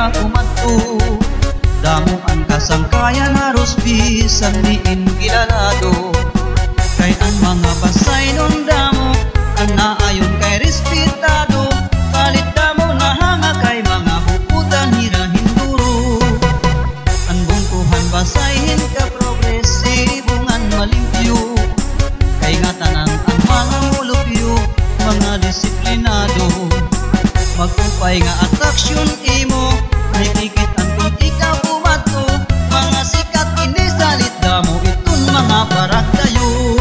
ka kumadto. Damo ang kasangkayan haros bisan diin gilalado. Kay ang mga basay nun damo ang naayon kay respetado. Kalit damo na hanga kay mga hukutan hirahinduro. Ang bungkuhan basayin ka progresibungan malimpyo. Kay nga tanan ang mga mulupyo mga disiplinado. Magkupay nga atraksyon imo nakikit ang kung ikaw pumato. Mga sikat inisalit damo itong mga barak tayo.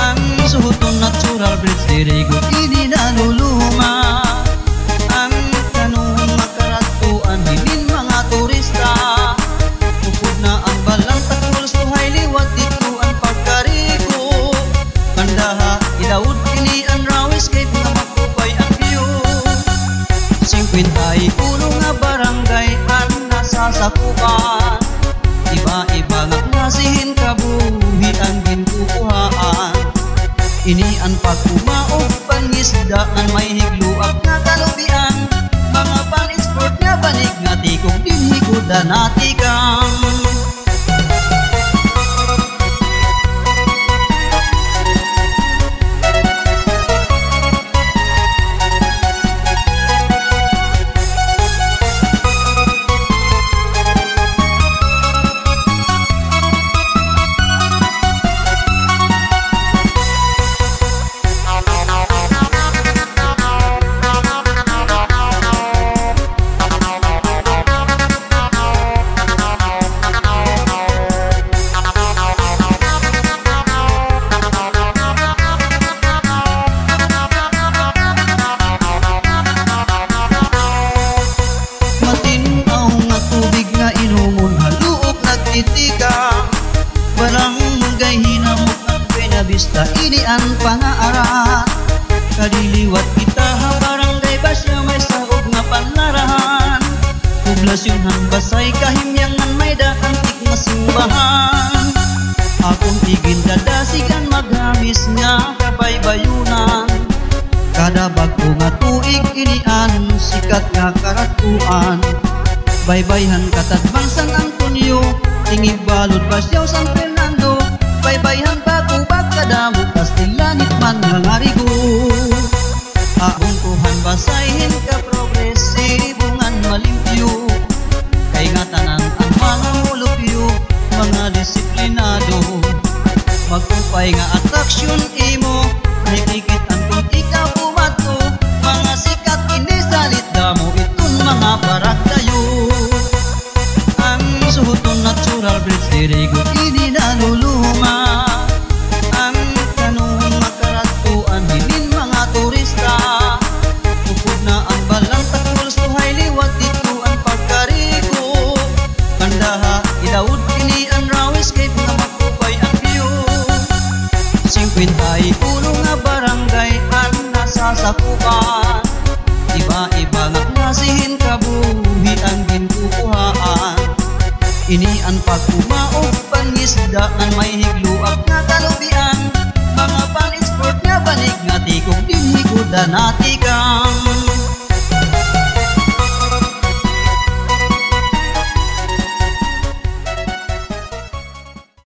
Ang suhuton natural bridge dirigo ini naluluma. Ang tanong makaratuan hinin mga turista. Upod na ang balang takol suhay liwat dito ang pagkarigo. Kandaha ilawod kini ang rawis kay mga makupay ang view. 51 nga barangay ang nasasakupan. Iba-iba nga klasihin kabuhi ang ginkukuhaan. Ini ang pagkumaog pangisdaan may higluak nga kalubian. Mga pan-export nga banig nga tikong dinhiguda natikang. Barang munggay hinamok at pinabista ini ang pangaarat. Kadiliwat kita ha barangay basya may saog nga panlarahan. Poblasyon han basay kahimyangan may daantik nga simbahan. Akong tigin dadasigan maghamis nga kabaybayunan. Kada bago nga tuig inian sikat nga karatuan. Baybayhan katadbang San Antonio tingig balod Basyaw San Fernando. Baybayhan Bagubag kadamo Kastilanit man nga ngarigo. Aong kuhan basayin ka progresibungan malimpyo. Kay nga tanan ang mga mulupyo mga disiplinado. Magkupay nga atraksyon imo nakikit ang kung ikaw pumato. Mga sikat inisalit damo itong mga barak tayo. Ang suhuton natural bridge dirigo ini naluluma. Ang tanong makaratuan hinin mga turista. Upod na ang balang takol suhay liwat dito ang pagkarigo. Kandaha ilawod kini ang rawis kay mga makupay ang view. 51 nga barangay ang nasasakupan. Iba-iba nga klasihin kabuhi ang ginkukuhaan. Ini ang pagkumaog pangisdaan may higluak nga kalubian. Mga pan-export nga banig nga tikong dinhiguda natikang.